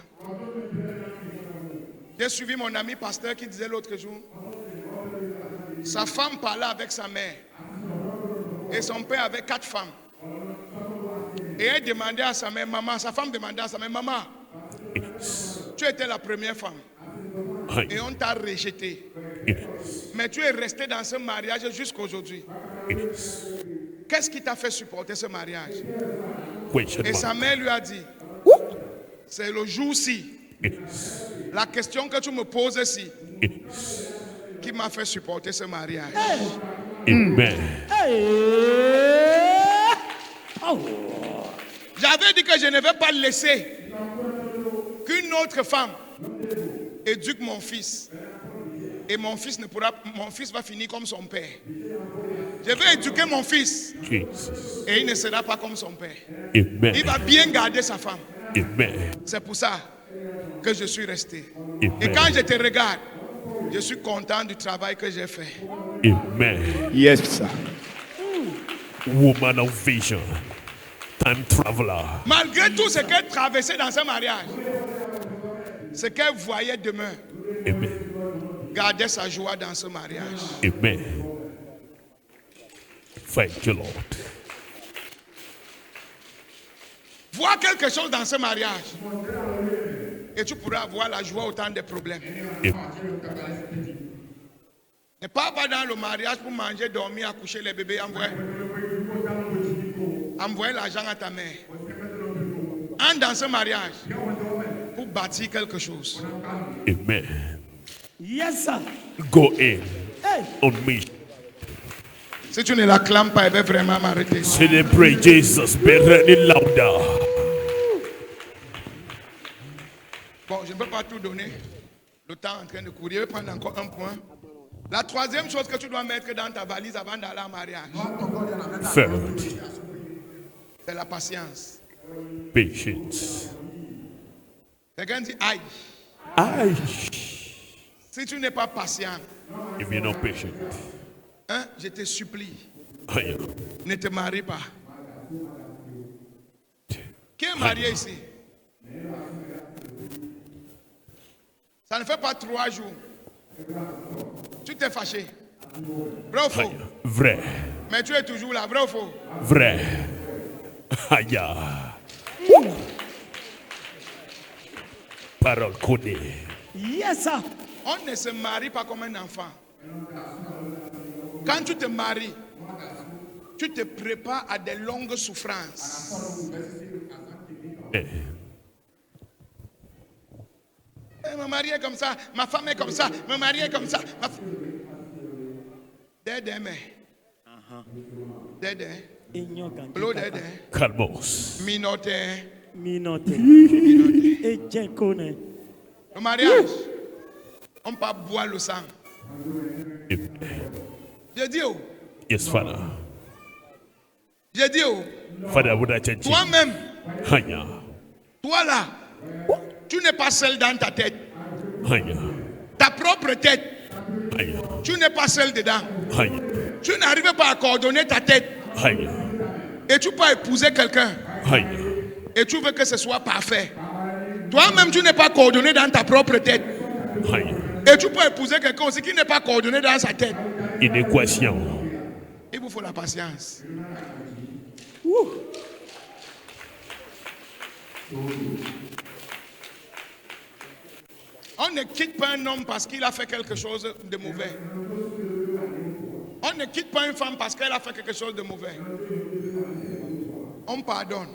J'ai suivi mon ami pasteur qui disait l'autre jour, sa femme parlait avec sa mère et son père avait 4 femmes. Et elle demandait à sa mère, maman, sa femme demandait à sa mère, maman, tu étais la première femme et on t'a rejeté. Mais tu es resté dans ce mariage jusqu'aujourd'hui. Qu'est-ce qui t'a fait supporter ce mariage? Et sa mère lui a dit, c'est le jour-ci, la question que tu me poses ici, qui m'a fait supporter ce mariage. Amen. J'avais dit que je ne vais pas laisser qu'une autre femme éduque mon fils. Et mon fils va finir comme son père. Je vais éduquer mon fils. Jesus. Et il ne sera pas comme son père. Amen. Il va bien garder sa femme. Amen. C'est pour ça que je suis resté. Amen. Et quand je te regarde, je suis content du travail que j'ai fait. Amen. Yes, sir. Woman of vision. Time traveler. Malgré tout ce qu'elle traversait dans ce mariage, ce qu'elle voyait demain, Amen. gardait sa joie dans ce mariage. Amen. Thank you, Lord. Vois quelque chose dans ce mariage et tu pourras avoir la joie au temps des problèmes. Amen. Ne pars pas dans le mariage pour manger, dormir, accoucher les bébés, envoyer l'argent à ta mère. Entre dans ce mariage pour bâtir quelque chose. Amen. Yes, sir. Go in Hey. on me. Si tu ne l'acclames pas, elle va vraiment m'arrêter. Celebrate Jesus. Be ready louder. Bon, je ne peux pas tout donner. Le temps est en train de courir. Je vais prendre encore un point. La troisième chose que tu dois mettre dans ta valise avant d'aller en mariage, Third, c'est la patience. patience. Quelqu'un dit aïe. Aye. Si tu n'es pas patient, If you're not patient, hein, je te supplie, aye. ne te marie pas. Qui est marié ici? Ça ne fait pas 3 jours. Tu t'es fâché. Vrai ou faux? Aye. Vrai. Mais tu es toujours là. Vrai ou faux? Vrai. Aïe. Parole connue. Yes, sir. On ne se marie pas comme un enfant. Quand tu te maries, tu te prépares à des longues souffrances. Ma mari est comme ça, ma femme est comme ça, mon mari est comme ça. Dédé. Bleu dédé. Calmos. Minoté. Minote. Et Jekone. Le mariage, on peut pas boire le sang. Je dis oh. Yes, Father. Je dis oh. Father, would I tell you? Toi-même, Aïe. toi là, tu n'es pas seul dans ta tête. Aïe. Ta propre tête, Aïe. tu n'es pas seul dedans. Aïe. Tu n'arrives pas à coordonner ta tête. Aïe. Et tu peux épouser quelqu'un. Aïe. Et tu veux que ce soit parfait. Toi-même, tu n'es pas coordonné dans ta propre tête. Aïe. Et tu peux épouser quelqu'un aussi qui n'est pas coordonné dans sa tête. Inéquation. Il vous faut la patience. On ne quitte pas un homme parce qu'il a fait quelque chose de mauvais. On ne quitte pas une femme parce qu'elle a fait quelque chose de mauvais. On pardonne.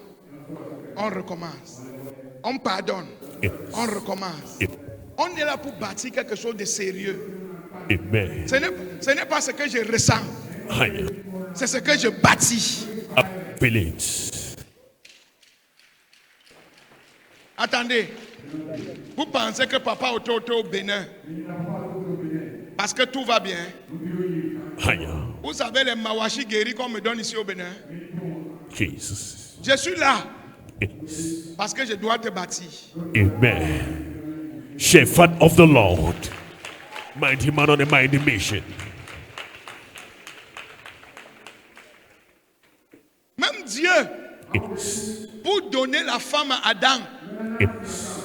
On recommence. On pardonne. On recommence. On est là pour bâtir quelque chose de sérieux. Amen. Ce n'est pas ce que je ressens. Aïe. C'est ce que je bâtis. Appelez. Attendez. Vous pensez que papa était au Bénin parce que tout va bien. Aïe. Vous savez les mawashi guéris qu'on me donne ici au Bénin. Jesus. Je suis là Yes. parce que je dois te bâtir. Amen. Shepherd of the Lord. Mighty man on a mighty mission. Même Dieu, Yes. pour donner la femme à Adam, Yes.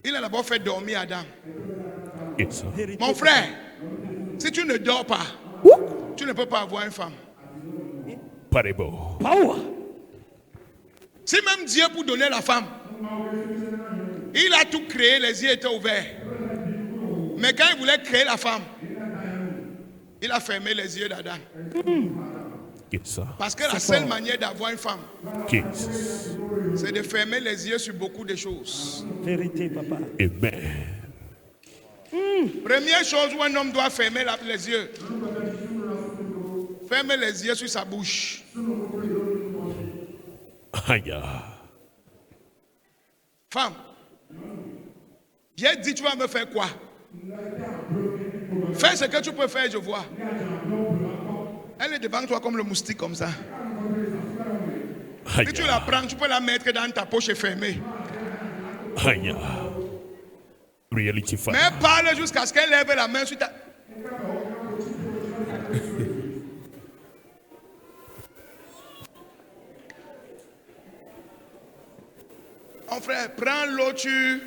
il a d'abord fait dormir Adam. Yes. Vérité. Mon frère, si tu ne dors pas, tu ne peux pas avoir une femme. Parable. Power. Si même Dieu pour donner la femme, il a tout créé, les yeux étaient ouverts. Mais quand il voulait créer la femme, il a fermé les yeux d'Adam. Yes. Parce que la seule manière d'avoir une femme, Jesus. c'est de fermer les yeux sur beaucoup de choses. Vérité, papa. Amen. Première chose où un homme doit fermer les yeux, fermer les yeux sur sa bouche. Aïe. Femme, j'ai dit, tu vas me faire quoi? Fais ce que tu peux faire, je vois. Elle est devant toi comme le moustique, comme ça. Aïe. Si tu la prends, tu peux la mettre dans ta poche et fermer. Aïe. Reality Mais Father. parle jusqu'à ce qu'elle lève la main sur ta... Mon frère, prends l'eau, tu...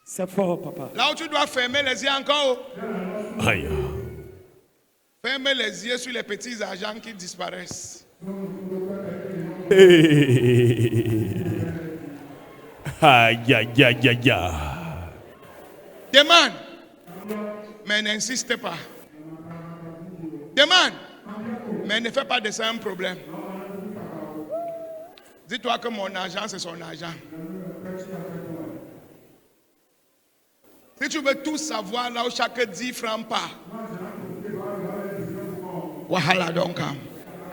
C'est fort, papa. Là où tu dois fermer les yeux encore, Aïe. ferme les yeux sur les petits argents qui disparaissent. Aïe, aïe, aïe, aïe, aïe. Demande, mais n'insiste pas. Demande, mais ne fais pas de ça un problème. Dis-toi que mon argent, c'est son argent. Si tu veux tout savoir là où chaque 10 francs part, Wahala don't come.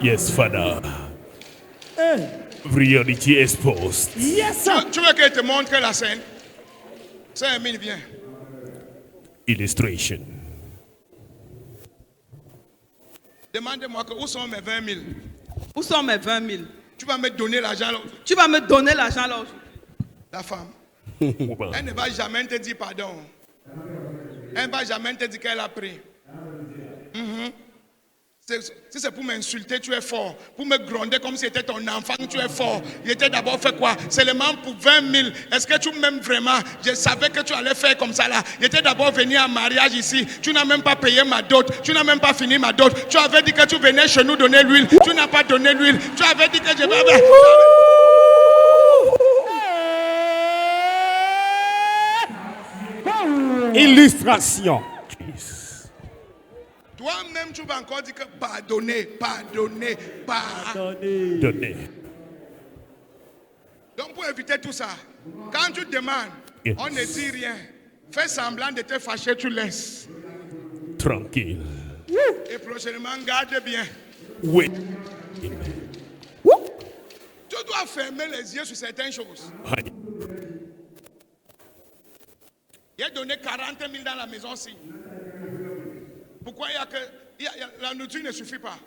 Yes, Father. Hey. Reality exposed. Yes, sir. Tu veux qu'elle te montre la scène? C'est Emile, viens. Illustration. Demande-moi que où sont mes 20 000? Où sont mes 20 000? Tu vas me donner l'argent là. Tu vas me donner l'argent là aujourd'hui. La femme, elle ne va jamais te dire pardon. Elle ne va jamais te dire qu'elle a pris. Si c'est pour m'insulter, tu es fort. Pour me gronder comme si c'était ton enfant, tu es fort. Il était d'abord fait quoi? Seulement pour 20 000. Est-ce que tu m'aimes vraiment? Je savais que tu allais faire comme ça là. Il était d'abord venu en mariage ici. Tu n'as même pas payé ma dot. Tu n'as même pas fini ma dot. Tu avais dit que tu venais chez nous donner l'huile. Tu n'as pas donné l'huile. Tu avais dit que je vais... Illustration. Toi-même, tu vas encore dire que pardonner, pardonner, pardonner. Donnez. Donnez. Donc pour éviter tout ça, quand tu demandes, Yes. on ne dit rien. Fais semblant de te fâcher, tu laisses. Tranquille. Et prochainement, garde bien. Wait. Tu dois fermer les yeux sur certaines choses. Aïe. Il a donné 40 000 dans la maison-ci. Pourquoi la nourriture ne suffit pas?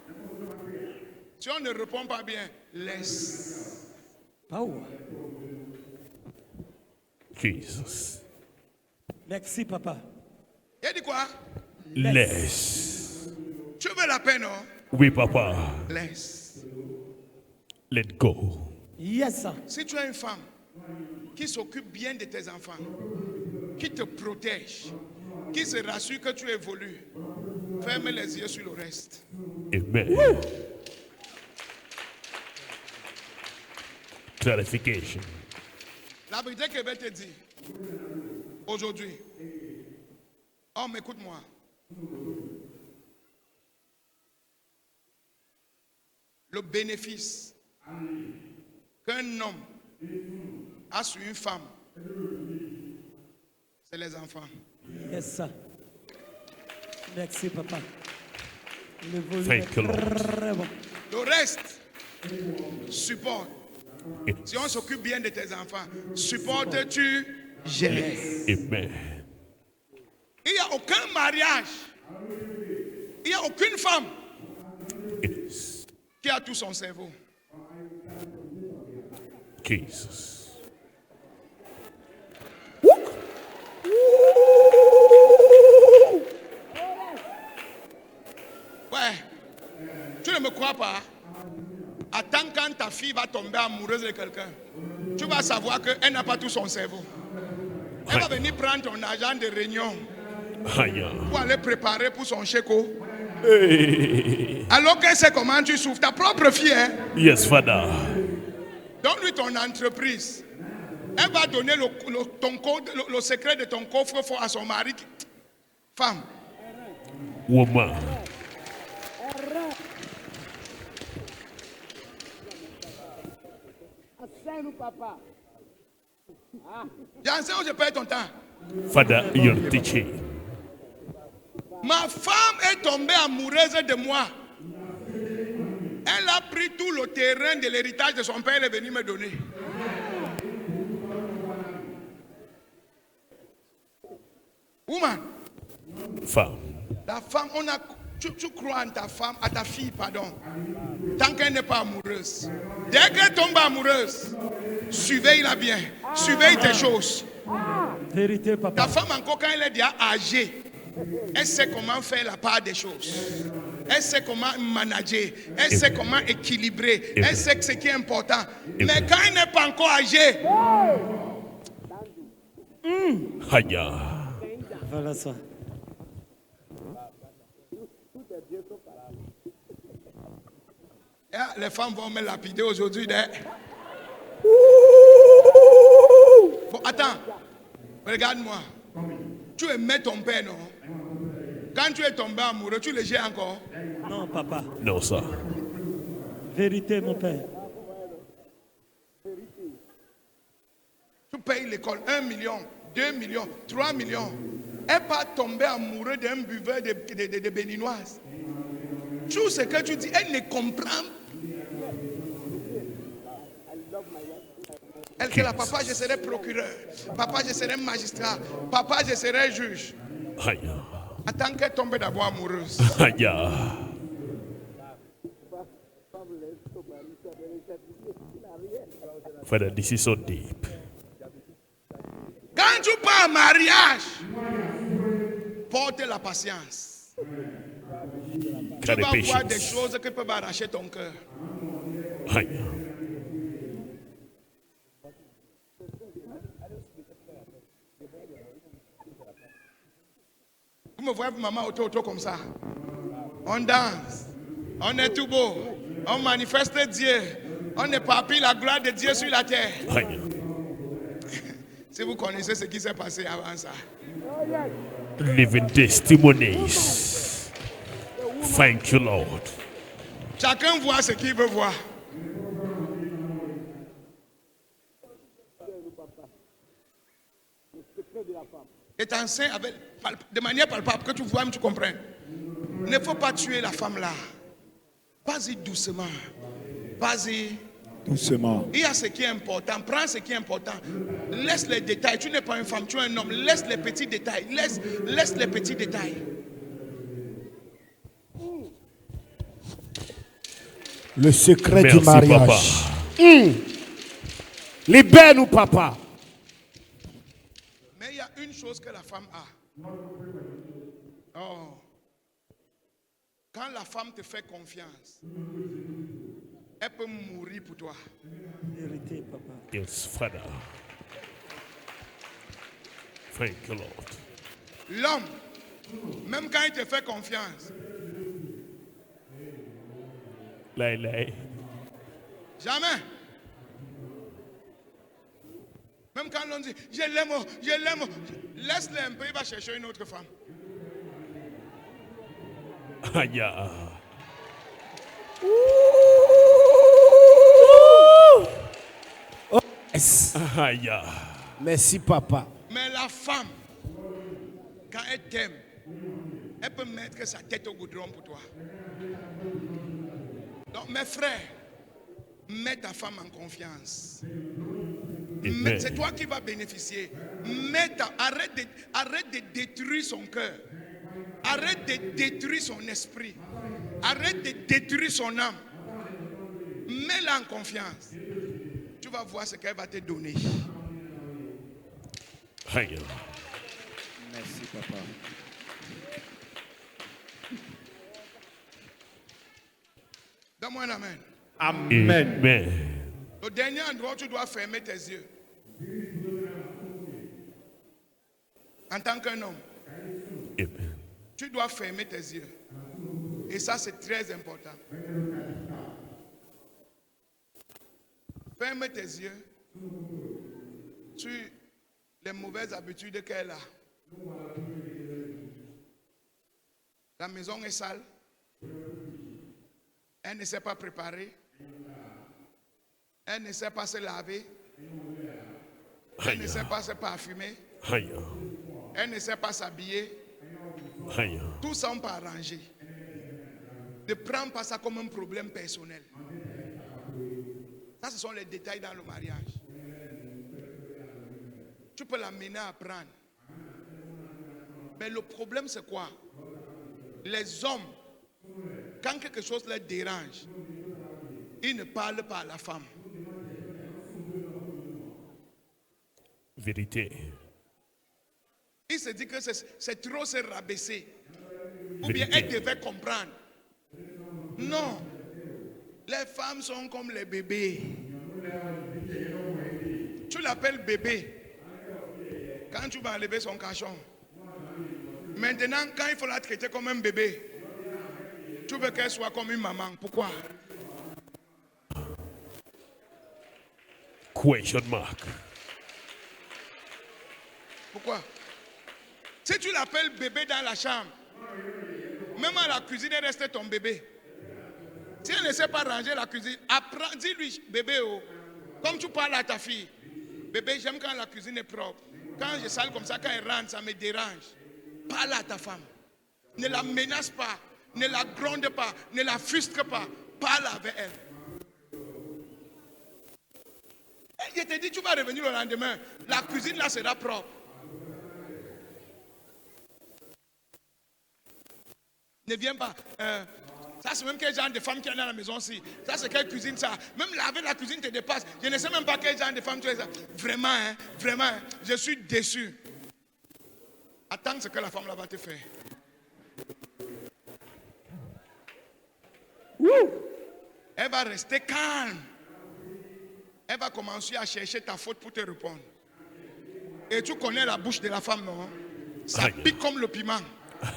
Si on ne répond pas bien, laisse. Power. Jesus. Merci, papa. Il a dit quoi? Laisse. Tu veux la paix, non? Oui, papa. Laisse. Let go. Yes, sir. Si tu as une femme qui s'occupe bien de tes enfants, qui te protège, qui se rassure que tu évolues, ferme les yeux sur le reste. Amen. Clarification. La vérité que je vais te dire aujourd'hui, homme, écoute-moi. Le bénéfice qu'un homme a sur une femme, c'est les enfants. Yes, sir. Merci, papa. Le volume Thank est you, Lord. très bon. Le reste, support. Si on s'occupe bien de tes enfants, supportes-tu, gères. Amen. Il n'y a aucun mariage, il n'y a aucune femme Yes. qui a tout son cerveau. Jesus. Ouais, tu ne me crois pas? Attends quand ta fille va tomber amoureuse de quelqu'un, tu vas savoir qu'elle n'a pas tout son cerveau. Elle va venir prendre ton argent de réunion Haya. pour aller préparer pour son chéco. Hey. Alors qu'elle sait comment tu souffres. Ta propre fille, hein? Yes, Father. Donne-lui ton entreprise. Elle va donner ton code, le secret de ton coffre-fort à son mari. Femme, Woman. j'enseigne où je perds ton temps. Father, you're teaching. Ma femme est tombée amoureuse de moi. Elle a pris tout le terrain de l'héritage de son père et est venue me donner. Woman, Femme. la femme, tu crois en ta femme, à ta fille, pardon, tant qu'elle n'est pas amoureuse. Dès qu'elle tombe amoureuse, surveille-la bien, surveille tes choses. Vérité, Ta papa. femme, encore quand elle est déjà âgée, elle sait comment faire la part des choses. Elle sait comment manager. Elle sait comment équilibrer. Elle sait ce qui est important. Mais quand elle n'est pas encore âgée, Haya. Voilà ça. les femmes vont me lapider aujourd'hui. Bon, attends. Regarde-moi. Tu aimais ton père, non? Quand tu es tombé amoureux, tu le jettes encore? Non, papa. No, sir. Vérité, mon père. Tu payes l'école 1 million, 2 millions, 3 millions. Elle pas tomber amoureux d'un buveur de béninoise. Tout ce que tu dis, elle ne comprend. Elle dit là, papa, je serai procureur. Papa, je serai magistrat. Papa, je serai juge. Haya. Attends qu'elle tombe d'abord amoureuse. Haya. Father, this is so deep. Quand tu pars en mariage, porte la patience. Tu vas Carry voir des patience. choses qui peuvent arracher ton cœur. Haya. Vous me voyez, maman, auto comme ça. On danse. On est tout beau. On manifeste Dieu. On épapille la gloire de Dieu sur la terre. Haya. Si vous connaissez ce qui s'est passé avant ça. Living testimonies. Thank you, Lord. Chacun voit ce qu'il veut voir. Et t'enseigne de manière palpable que tu vois, mais tu comprends. Il ne faut pas tuer la femme là. Vas-y doucement. Vas-y. Doucement. Il y a ce qui est important. Prends ce qui est important. Laisse les détails. Tu n'es pas une femme, tu es un homme. Laisse les petits détails. Laisse les petits détails. Le secret Merci, du mariage. Libère-nous, papa. Mais il y a une chose que la femme a. Oh. Quand la femme te fait confiance, elle peut mourir pour toi. Vérité, papa. Yes, Father. Thank you, Lord. L'homme, même quand il te fait confiance, Lay. jamais. Même quand l'on dit, je l'aime, laisse-le un peu, il va chercher une autre femme. Aïe. Yes. Aïe. Merci, papa. Mais la femme, quand elle t'aime, elle peut mettre sa tête au goudron pour toi. Donc mes frères, mets ta femme en confiance. Amen. C'est toi qui vas bénéficier. Arrête de détruire son cœur. Arrête de détruire son esprit. Arrête de détruire son âme. Mets-la en confiance. Tu vas voir ce qu'elle va te donner. Aïe. Merci, papa. Donne-moi un amen. Amen. Amen. Au dernier endroit où tu dois fermer tes yeux. En tant qu'un homme, Amen. tu dois fermer tes yeux. Et ça, c'est très important. Ferme tes yeux sur les mauvaises habitudes qu'elle a. La maison est sale. Elle ne sait pas préparer. Elle ne sait pas se laver. Elle ne sait pas se parfumer. Aïe. Elle ne sait pas s'habiller. Aïe. Tout ça, on peut arranger. Ne prends pas ça comme un problème personnel. Ça, ce sont les détails dans le mariage. Tu peux l'amener à apprendre. Mais le problème, c'est quoi? Les hommes, quand quelque chose les dérange, ils ne parlent pas à la femme. Vérité. Il se dit que c'est trop se rabaisser. Ou bien elle devait comprendre. Non. Les femmes sont comme les bébés. Tu l'appelles bébé quand tu vas enlever son cachon. Maintenant, quand il faut la traiter comme un bébé, tu veux qu'elle soit comme une maman. Pourquoi? Question mark. Pourquoi? Si tu l'appelles bébé dans la chambre, même à la cuisine, elle reste ton bébé. Si elle ne sait pas ranger la cuisine, apprends, dis-lui, bébé, oh, comme tu parles à ta fille, bébé, j'aime quand la cuisine est propre. Quand je sale comme ça, quand elle rentre, ça me dérange. Parle à ta femme. Ne la menace pas, ne la gronde pas, ne la frustre pas. Parle avec elle. Et je te dis, tu vas revenir le lendemain, la cuisine là sera propre. Ne viens pas. Ça, c'est même quel genre de femme qui est dans la maison aussi. Ça, c'est quelle cuisine ça. Même laver la cuisine te dépasse. Je ne sais même pas quel genre de femme tu es. Vraiment, hein, vraiment, hein, je suis déçu. Attends ce que la femme là va te faire. Elle va rester calme. Elle va commencer à chercher ta faute pour te répondre. Et tu connais la bouche de la femme, non? Ça Aïe. pique comme le piment.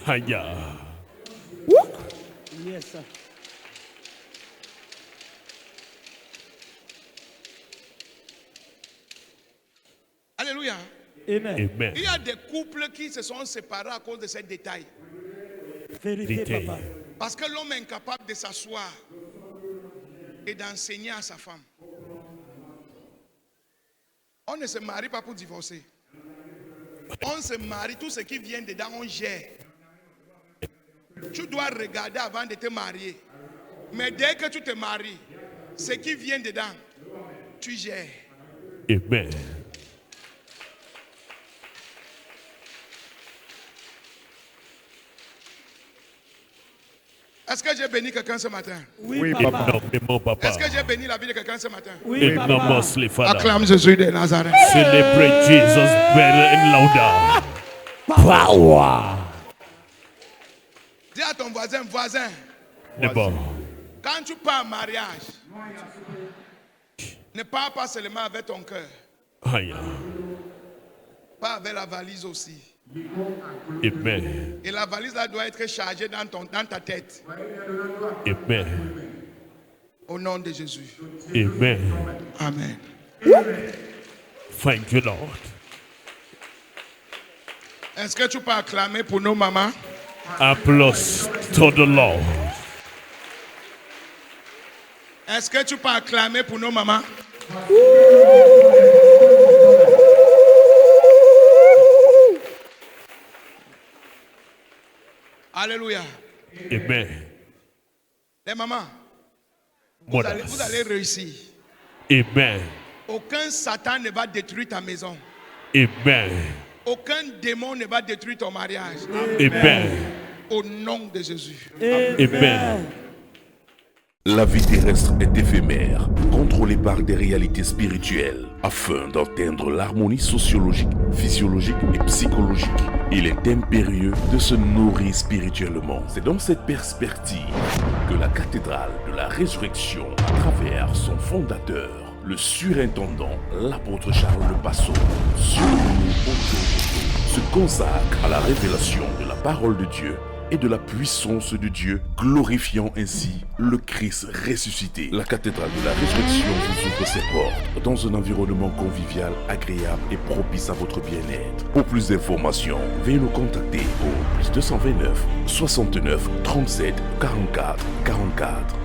Aïe. Yes, sir. Alléluia. Amen. Amen. Il y a des couples qui se sont séparés à cause de ces détails. Vérité, Vérité. papa. Parce que l'homme est incapable de s'asseoir et d'enseigner à sa femme. On ne se marie pas pour divorcer. On se marie, tout ce qui vient dedans, on gère. Tu dois regarder avant de te marier. Mais dès que tu te maries, ce qui vient dedans, tu gères. Amen. Est-ce que j'ai béni quelqu'un ce matin? Oui, papa. papa. Non, mais mon papa. Est-ce que j'ai béni la vie de quelqu'un ce matin? Oui, papa. Enormously, Father. Acclame Jésus de Nazareth. Celebrate Jesus better and louder. Power. Dis à ton voisin, Neighbor. Quand tu pars en mariage, ne pars pas seulement avec ton cœur. Aïe. Pars avec la valise aussi. Amen. Et la valise là doit être chargée dans ta tête. Amen. Au nom de Jésus. Amen. Amen. Thank you, Lord. Est-ce que tu peux acclamer pour nos mamans? Applause to the Lord. Est-ce que tu peux acclamer pour nos mamans? Alléluia. Amen. Les mamans, vous Mothers. allez réussir. Amen. Aucun Satan ne va détruire ta maison. Amen. Aucun démon ne va détruire ton mariage. Amen. Au nom de Jésus. Amen. La vie terrestre est éphémère, contrôlée par des réalités spirituelles. Afin d'atteindre l'harmonie sociologique, physiologique et psychologique, il est impérieux de se nourrir spirituellement. C'est dans cette perspective que la cathédrale de la résurrection, à travers son fondateur, le surintendant, l'apôtre Charles Le Passeau, se consacre à la révélation de la parole de Dieu et de la puissance de Dieu, glorifiant ainsi le Christ ressuscité. La cathédrale de la résurrection vous ouvre ses portes dans un environnement convivial, agréable et propice à votre bien-être. Pour plus d'informations, veuillez nous contacter au +229 69 37 44 44.